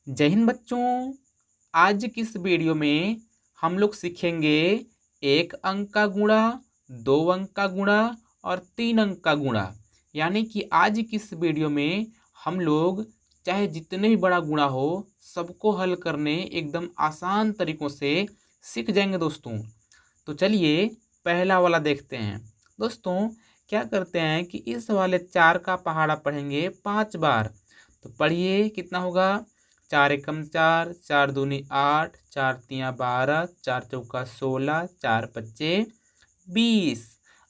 जय हिंद बच्चों। आज की इस वीडियो में हम लोग सीखेंगे 1 अंक का गुणा, 2 अंक का गुणा और 3 अंक का गुणा। यानी कि आज की इस वीडियो में हम लोग चाहे जितने भी बड़ा गुणा हो सबको हल करने एकदम आसान तरीकों से सीख जाएंगे दोस्तों। तो चलिए पहला वाला देखते हैं। दोस्तों क्या करते हैं कि इस वाले 4 का पहाड़ा पढ़ेंगे 5 बार। तो पढ़िए कितना होगा। 4 एकम 4, 4 दूनी 8, 4 तिया 12, 4 चौका 16, 4 पच्चे 20।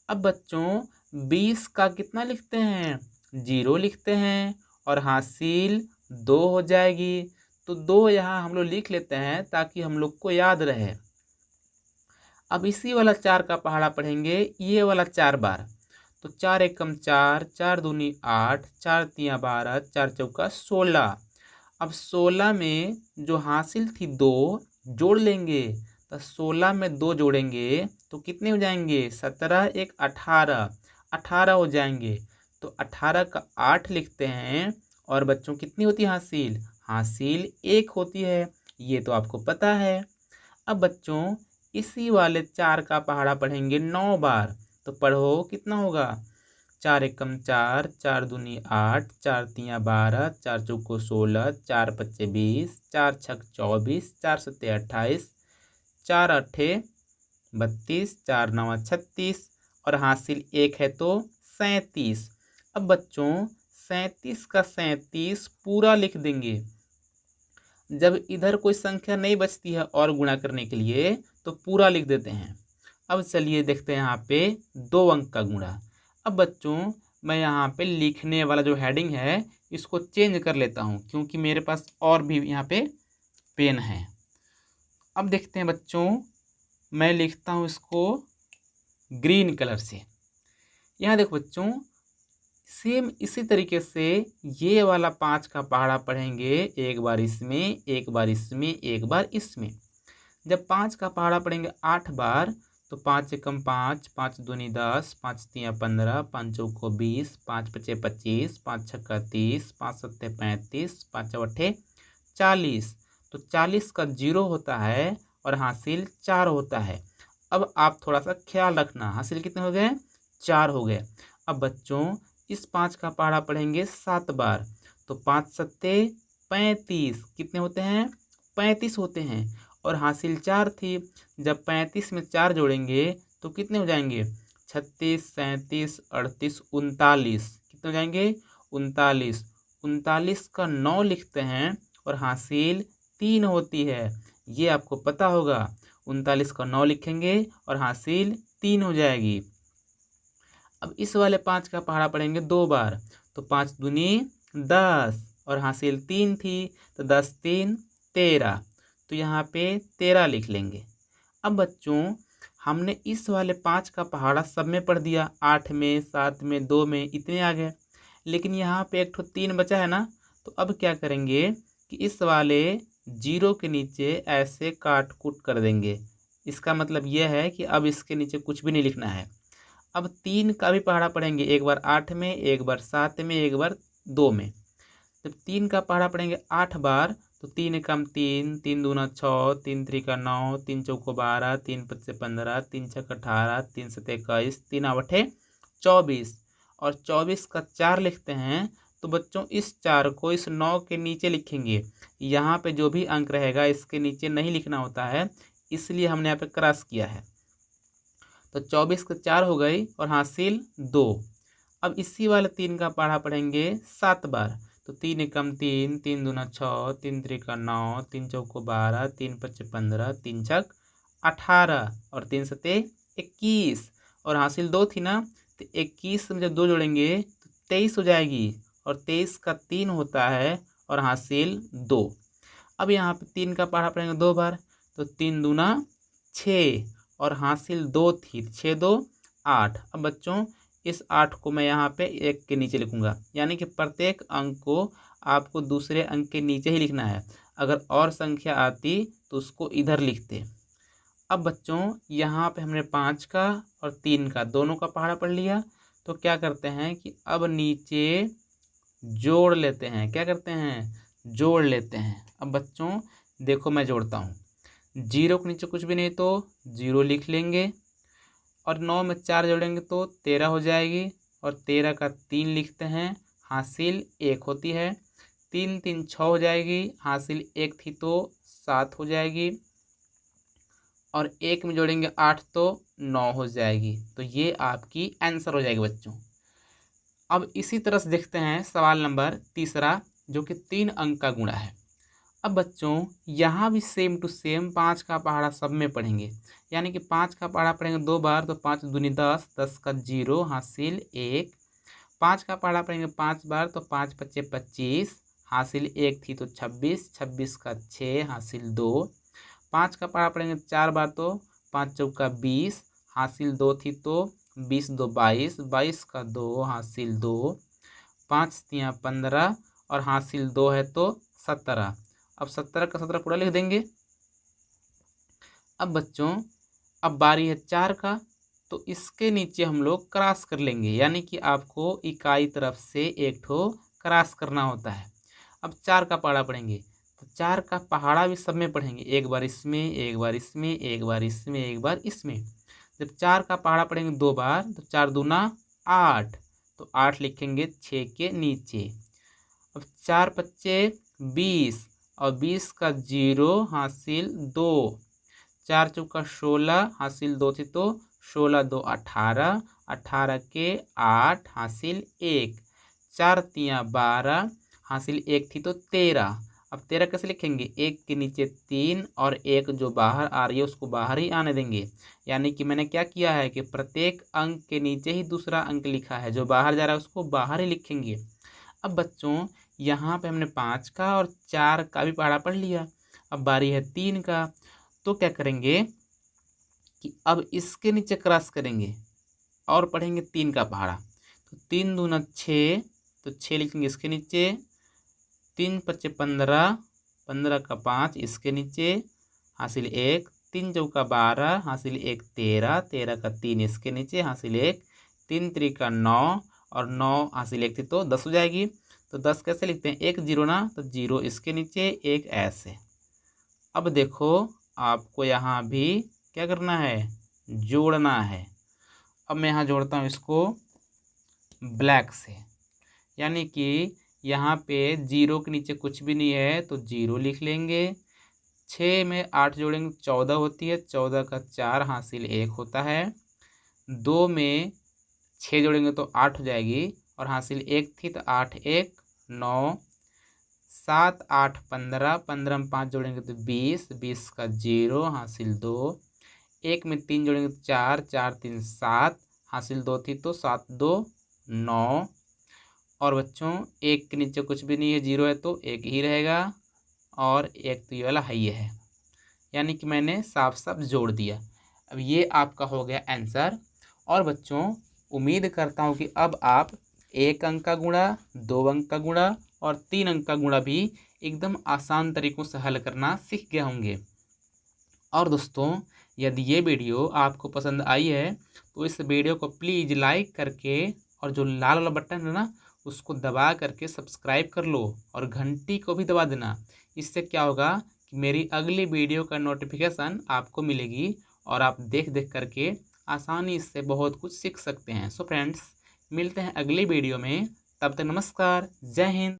अब बच्चों 20 का कितना लिखते हैं, 0 लिखते हैं और हासिल 2 हो जाएगी। तो 2 यहाँ हम लोग लिख लेते हैं ताकि हम लोग को याद रहे। अब इसी वाला 4 का पहाड़ा पढ़ेंगे ये वाला 4 बार। तो 4 एकम 4, 4 दूनी 8, 4 तिया 12, 4 चौका 16। अब 16 में जो हासिल थी 2 जोड़ लेंगे। तो 16 में 2 जोड़ेंगे तो कितने हो जाएंगे, 17 एक 18, 18 हो जाएंगे। तो 18 का 8 लिखते हैं। और बच्चों कितनी होती है हासिल, हासिल 1 होती है। ये तो आपको पता है। अब बच्चों इसी वाले 4 का पहाड़ा पढ़ेंगे 9 बार। तो पढ़ो कितना होगा। 4 एकम 4, 4 दूनी 8, 4 तिया 12, 4 चौको 16, 4 पच्चे 20, 4 छक 24, 4 सत्ते 28, 4 अट्ठे 32, 4 नवा 36 और हासिल 1 है तो 37। अब बच्चों 37 का 37 पूरा लिख देंगे। जब इधर कोई संख्या नहीं बचती है और गुणा करने के लिए तो पूरा लिख देते हैं। अब चलिए देखते हैं यहाँ पे 2 अंक का गुणा। अब बच्चों मैं यहाँ पे लिखने वाला जो हेडिंग है इसको चेंज कर लेता हूँ क्योंकि मेरे पास और भी यहाँ पे पेन है। अब देखते हैं बच्चों, मैं लिखता हूँ इसको ग्रीन कलर से। यहाँ देखो बच्चों सेम इसी तरीके से ये वाला 5 का पहाड़ा पढ़ेंगे, एक बार इसमें, एक बार इसमें, एक बार इसमें। जब 5 का पहाड़ा पढ़ेंगे 8 बार तो 5 एकम 5, 5 दूनी 10, 5 तिया 15, 5 चौको 20, 5 पचे 25, 5 छक्का 30, 5 सत्ते 35, 5 चौठे 40। तो 40 का 0 होता है और हासिल 4 होता है। अब आप थोड़ा सा ख्याल रखना, हासिल कितने हो गए, 4 हो गए। अब बच्चों इस 5 का पहाड़ा पढ़ेंगे 7 बार। तो 5 सत्ते 35 कितने होते हैं, 35 होते हैं और हासिल 4 थी। जब 35 में 4 जोड़ेंगे तो कितने हो जाएंगे, 36, 37, 38, 39 कितने हो जाएंगे, 39। 39 का 9 लिखते हैं और हासिल 3 होती है। ये आपको पता होगा। 39 का 9 लिखेंगे और हासिल 3 हो जाएगी। अब इस वाले 5 का पहाड़ा पढ़ेंगे 2 बार। तो 5 दूनी 10 और हासिल 3 थी तो 10 3 13। तो यहाँ पे 13 लिख लेंगे। अब बच्चों हमने इस वाले 5 का पहाड़ा सब में पढ़ दिया, 8 में, 7 में, 2 में, इतने आ गए। लेकिन यहाँ पे एक ठो 3 बचा है ना। तो अब क्या करेंगे कि इस वाले 0 के नीचे ऐसे काट कूट कर देंगे। इसका मतलब यह है कि अब इसके नीचे कुछ भी नहीं लिखना है। अब 3 का भी पहाड़ा पढ़ेंगे, एक बार 8 में, एक बार 7 में, एक बार 2 में। जब 3 का पहाड़ा पढ़ेंगे 8 बार तो 3 एकम 3, 3 दूना 6, 3 त्रिका 9, 3 चौको 12, 3 पच्चे 15, 3 छक 18, 3 सत्ते 21, 3 आठे 24 और 24 का 4 लिखते हैं। तो बच्चों इस 4 को इस 9 के नीचे लिखेंगे। यहाँ पे जो भी अंक रहेगा इसके नीचे नहीं लिखना होता है, इसलिए हमने यहाँ पे क्रॉस किया है। तो 24 का 4 हो गई और हासिल 2। अब इसी वाले 3 का पहाड़ा पढ़ेंगे 7 बार। तो 3 एकम 3, 3 दूना 6, 3 त्रिका 9, 3 चौको 12, 3 पच्चे 15, 3 छक 18 और 3 सत्ते 21 और हासिल 2 थी ना। तो 21 में जब 2 जोड़ेंगे तो 23 हो जाएगी और 23 का 3 होता है और हासिल 2। अब यहाँ पे 3 का पहाड़ा पढ़ेंगे 2 बार। तो 3 दूना 6 और हासिल 2 थी, 6 2 8। अब बच्चों इस 8 को मैं यहाँ पे 1 के नीचे लिखूंगा, यानी कि प्रत्येक अंक को आपको दूसरे अंक के नीचे ही लिखना है। अगर और संख्या आती तो उसको इधर लिखते। अब बच्चों यहाँ पे हमने 5 का और 3 का दोनों का पहाड़ा पढ़ लिया। तो क्या करते हैं कि अब नीचे जोड़ लेते हैं। क्या करते हैं, जोड़ लेते हैं। अब बच्चों देखो मैं जोड़ता हूँ, 0 के नीचे कुछ भी नहीं तो 0 लिख लेंगे, और 9 में 4 जोड़ेंगे तो 13 हो जाएगी, और 13 का 3 लिखते हैं, हासिल 1 होती है। 3 3 6 हो जाएगी, हासिल 1 थी तो 7 हो जाएगी, और 1 में जोड़ेंगे 8 तो 9 हो जाएगी। तो ये आपकी आंसर हो जाएगी बच्चों। अब इसी तरह से देखते हैं सवाल नंबर तीसरा, जो कि 3 अंक का गुणा है। अब बच्चों यहाँ भी सेम टू सेम 5 का पहाड़ा सब में पढ़ेंगे, यानी कि 5 का पहाड़ा पढ़ेंगे 2 बार तो 5 दूनी 10, 10 का 0 हासिल 1। 5 का पहाड़ा पढ़ेंगे 5 बार तो 5 पच्चे 25, हासिल 1 थी तो 26, 26 का 6 हासिल 2। 5 का पहाड़ा पढ़ेंगे 4 बार तो 5 चौका 20, हासिल 2 थी तो 20 2 22, 22 का 2 हासिल 2। 5 तियाँ 15 और हासिल 2 है तो 17। अब 17 का 17 पूरा लिख देंगे। अब बच्चों अब बारी है 4 का, तो इसके नीचे हम लोग क्रॉस कर लेंगे, यानी कि आपको इकाई तरफ से एक ठो क्रॉस करना होता है। अब 4 का पहाड़ा पढ़ेंगे तो 4 का पहाड़ा भी सब में पढ़ेंगे, एक बार इसमें, एक बार इसमें, एक बार इसमें, एक बार इसमें। जब 4 का पहाड़ा पढ़ेंगे 2 बार तो 4 दूना 8, तो 8 लिखेंगे 6 के नीचे। अब 4 पच्चे 20 और 20 का 0 हासिल 2। 4 चौका 16 हासिल 2 थी तो 16 2 18, 18 के 8 हासिल 1। 4 तियाँ 12 हासिल 1 थी तो 13। अब 13 कैसे लिखेंगे, 1 के नीचे 3 और 1 जो बाहर आ रही है उसको बाहर ही आने देंगे, यानी कि मैंने क्या किया है कि प्रत्येक अंक के नीचे ही दूसरा अंक लिखा है, जो बाहर जा रहा है उसको बाहर ही लिखेंगे। अब बच्चों यहाँ पे हमने 5 का और 4 का भी पहाड़ा पढ़ लिया। अब बारी है 3 का, तो क्या करेंगे कि अब इसके नीचे क्रॉस करेंगे और पढ़ेंगे 3 का पहाड़ा। तो 3 दूना 6, तो 6 लिखेंगे इसके नीचे। 3 पच्चे 15, 15 का 5 इसके नीचे हासिल 1। 3 चौका 12 हासिल 1 13, 13 का 3 इसके नीचे हासिल 1। 3 त्रिका 9 और 9 हासिल 1 थी तो 10 हो जाएगी। तो 10 कैसे लिखते हैं, 1 0 ना, तो 0 इसके नीचे, 1 ऐसे। अब देखो आपको यहाँ भी क्या करना है, जोड़ना है। अब मैं यहाँ जोड़ता हूँ इसको ब्लैक से, यानी कि यहाँ पे 0 के नीचे कुछ भी नहीं है तो 0 लिख लेंगे। 6 में 8 जोड़ेंगे 14 होती है, 14 का 4 हासिल 1 होता है। 2 में 6 जोड़ेंगे तो 8 हो जाएगी, और हासिल 1 थी तो 8 1 9। 7 8 15, 15 में 5 जोड़ेंगे तो 20, 20 का 0 हासिल 2। 1 में 3 जोड़ेंगे तो 4, 4 3 7 हासिल 2 थी तो 7 2 9। और बच्चों 1 के नीचे कुछ भी नहीं है, 0 है तो 1 ही रहेगा, और 1 तो ये वाला है ही है, यानी कि मैंने साफ साफ जोड़ दिया। अब ये आपका हो गया आंसर। और बच्चों उम्मीद करता हूँ कि अब आप 1 अंक का गुणा, 2 अंक का गुणा और 3 अंक का गुणा भी एकदम आसान तरीक़ों से हल करना सीख गए होंगे। और दोस्तों यदि ये वीडियो आपको पसंद आई है तो इस वीडियो को प्लीज़ लाइक करके, और जो लाल वाला बटन है ना उसको दबा करके सब्सक्राइब कर लो, और घंटी को भी दबा देना। इससे क्या होगा कि मेरी अगली वीडियो का नोटिफिकेशन आपको मिलेगी, और आप देख देख करके आसानी से बहुत कुछ सीख सकते हैं। सो फ्रेंड्स मिलते हैं अगली वीडियो में, तब तक नमस्कार, जय हिंद।